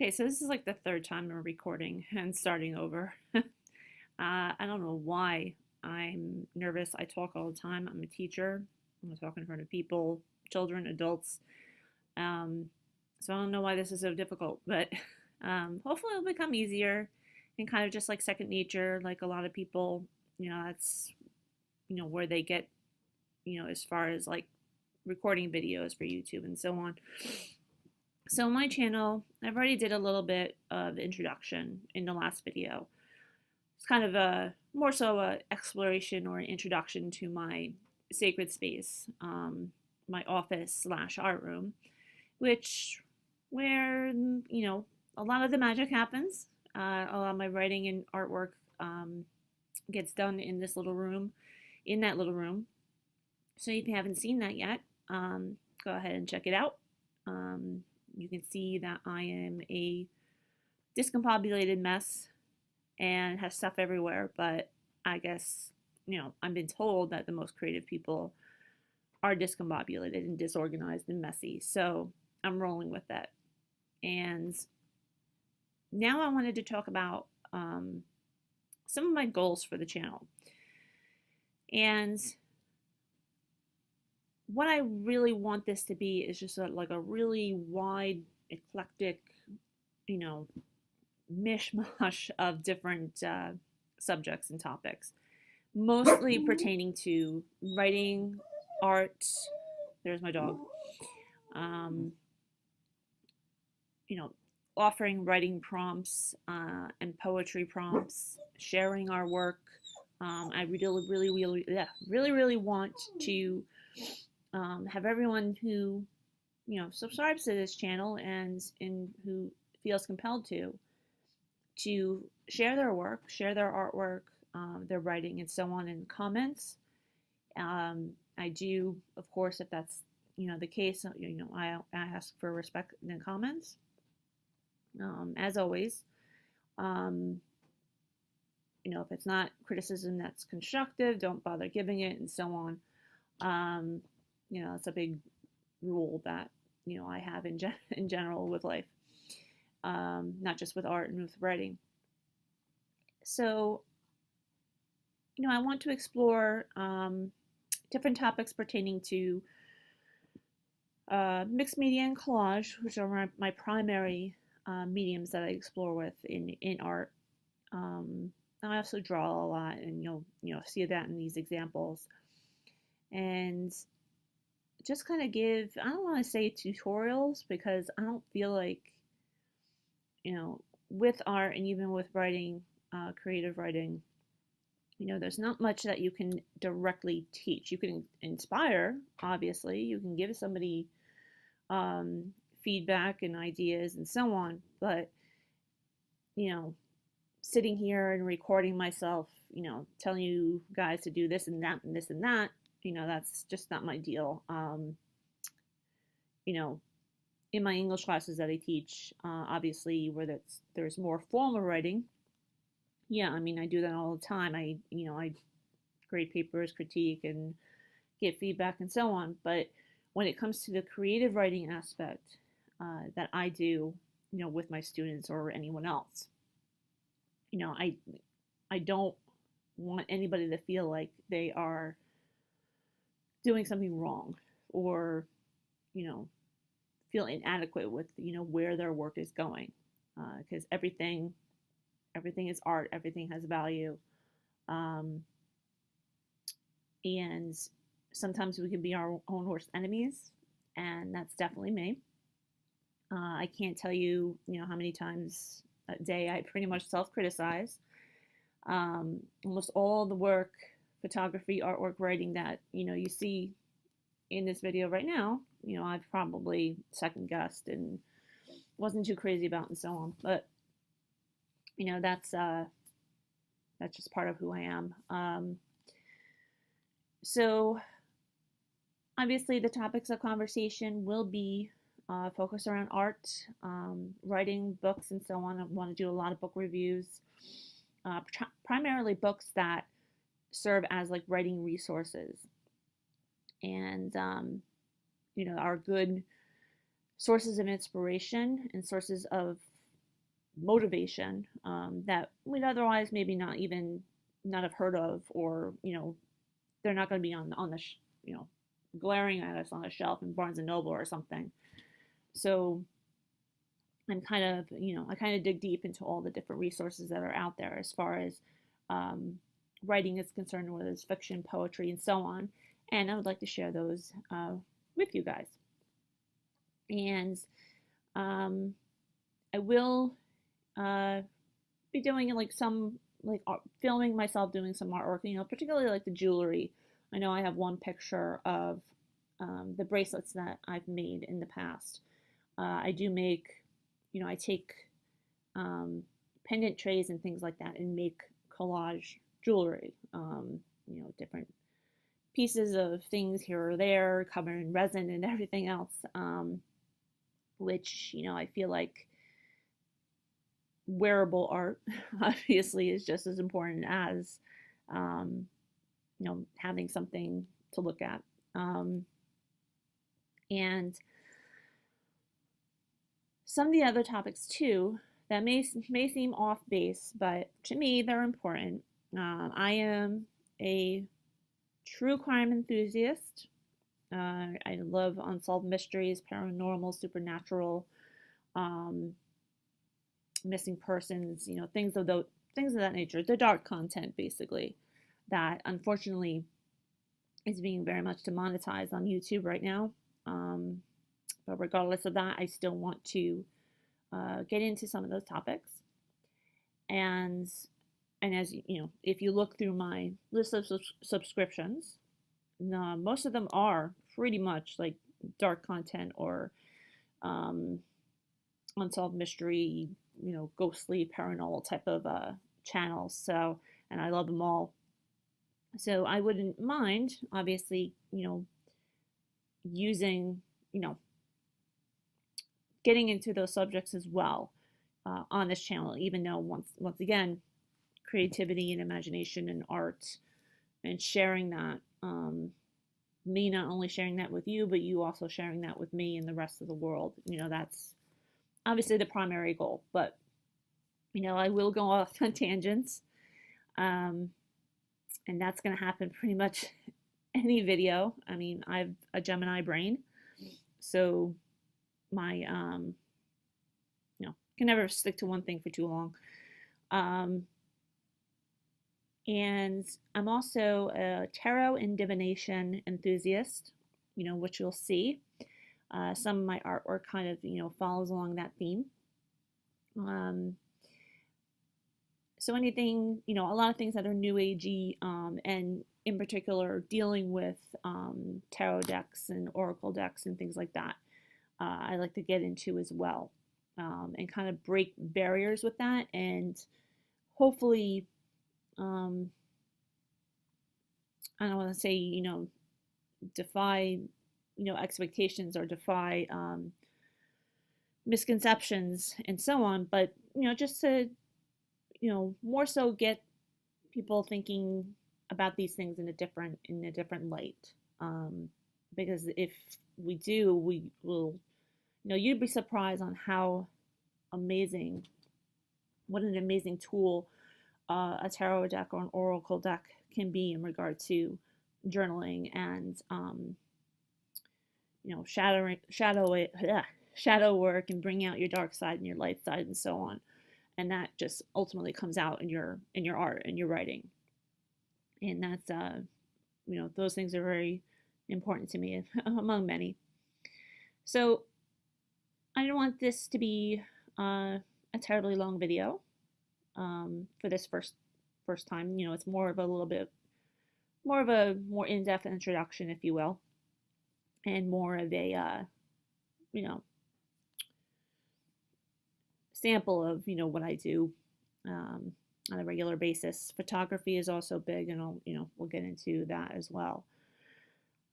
Okay, so this is like the third time I'm recording and starting over. I don't know why I'm nervous. I talk all the time. I'm a teacher. I'm talking in front of people, children, adults. Um, so I don't know why this is so difficult, but hopefully it'll become easier and kind of just like second nature. Like a lot of people, that's where they get, as far as like recording videos for YouTube and so on. So my channel, I've already did a little bit of introduction in the last video. It's kind of a more so a exploration or an introduction to my sacred space, my office slash art room, which where a lot of the magic happens. A lot of my writing and artwork gets done in this little room, in that little room. So if you haven't seen that yet, go ahead and check it out. Um, you can see that I am a discombobulated mess and have stuff everywhere, but I guess, I've been told that the most creative people are discombobulated and disorganized and messy. So I'm rolling with that. And now I wanted to talk about some of my goals for the channel. And what I really want this to be is just like a really wide, eclectic, you know, mishmash of different subjects and topics, mostly pertaining to writing, art. There's my dog. Um, you know, offering writing prompts and poetry prompts, sharing our work. I really want to have everyone who subscribes to this channel and who feels compelled to share their work, share their artwork, their writing, and so on in comments. I do, of course, if that's the case, I ask for respect in the comments. As always, um, if it's not criticism that's constructive, don't bother giving it, and so on. Um, it's a big rule that I have in general with life, not just with art and with writing. So, I want to explore different topics pertaining to mixed media and collage, which are my primary mediums that I explore with in art. I also draw a lot, and you'll see that in these examples. And just kind of give, I don't want to say tutorials because I don't feel like with art and even with writing, creative writing, there's not much that you can directly teach. You can inspire, obviously. You can give somebody feedback and ideas and so on. But, sitting here and recording myself, telling you guys to do this and that and this and that, that's just not my deal. You know, in my English classes that I teach, obviously where there's more formal writing, yeah, I mean, I do that all the time. I grade papers, critique, and get feedback and so on. But when it comes to the creative writing aspect that I do, with my students or anyone else, I don't want anybody to feel like they are doing something wrong or, you know, feel inadequate with, where their work is going. Because everything is art, everything has value. Um, and sometimes we can be our own worst enemies, and that's definitely me. I can't tell you, how many times a day I pretty much self-criticize. Almost all the work, photography, artwork, writing that you see in this video right now, I've probably second guessed and wasn't too crazy about and so on. But that's just part of who I am. So obviously the topics of conversation will be focused around art, writing, books, and so on. I want to do a lot of book reviews, primarily books that serve as like writing resources and are good sources of inspiration and sources of motivation that we'd otherwise maybe not have heard of, or they're not going to be on the glaring at us on a shelf in Barnes and Noble or something. So I kind of dig deep into all the different resources that are out there as far as um, writing is concerned, whether it's fiction, poetry, and so on. And I would like to share those with you guys. And um, I will be doing like some like filming myself doing some artwork, particularly like the jewelry. I know I have one picture of the bracelets that I've made in the past. I do make, I take pendant trays and things like that and make collage jewelry. Different pieces of things here or there covered in resin and everything else, which, I feel like wearable art obviously is just as important as, having something to look at. And some of the other topics too that may seem off base, but to me they're important. I am a true crime enthusiast. I love unsolved mysteries, paranormal, supernatural, um, missing persons, things of that nature. The dark content, basically, that unfortunately is being very much demonetized on YouTube right now. But regardless of that, I still want to get into some of those topics. And as if you look through my list of subscriptions, most of them are pretty much like dark content or unsolved mystery, ghostly, paranormal type of channels. So, and I love them all. So I wouldn't mind, obviously, using, getting into those subjects as well on this channel, even though once again, creativity and imagination and art and sharing that, me not only sharing that with you, but you also sharing that with me and the rest of the world. That's obviously the primary goal, but I will go off on tangents. And that's going to happen pretty much any video. I mean, I have a Gemini brain, so my can never stick to one thing for too long. And I'm also a tarot and divination enthusiast, which you'll see. Some of my artwork kind of, follows along that theme. So anything, a lot of things that are new agey, and in particular dealing with tarot decks and oracle decks and things like that, I like to get into as well, and kind of break barriers with that, and hopefully, I don't want to say, defy, expectations or defy misconceptions and so on, but, just to, more so get people thinking about these things in a different light. Because if we do, we will, you'd be surprised on what an amazing tool a tarot deck or an oracle deck can be in regard to journaling and shadow work and bringing out your dark side and your light side and so on. And that just ultimately comes out in your art and your writing. And that's those things are very important to me among many. So I don't want this to be a terribly long video for this first time. It's more of a little bit more of a more in-depth introduction, if you will, and more of a sample of what I do on a regular basis. Photography is also big, and we'll get into that as well.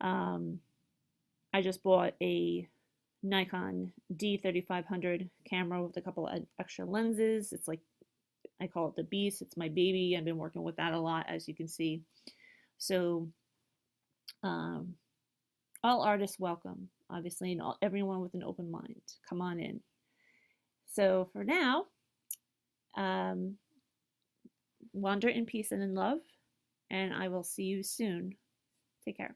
I just bought a Nikon D3500 camera with a couple of extra lenses. It's like, I call it the beast. It's my baby. I've been working with that a lot, as you can see. So all artists welcome, obviously, and everyone with an open mind. Come on in. So for now, Wander in peace and in love, and I will see you soon. Take care.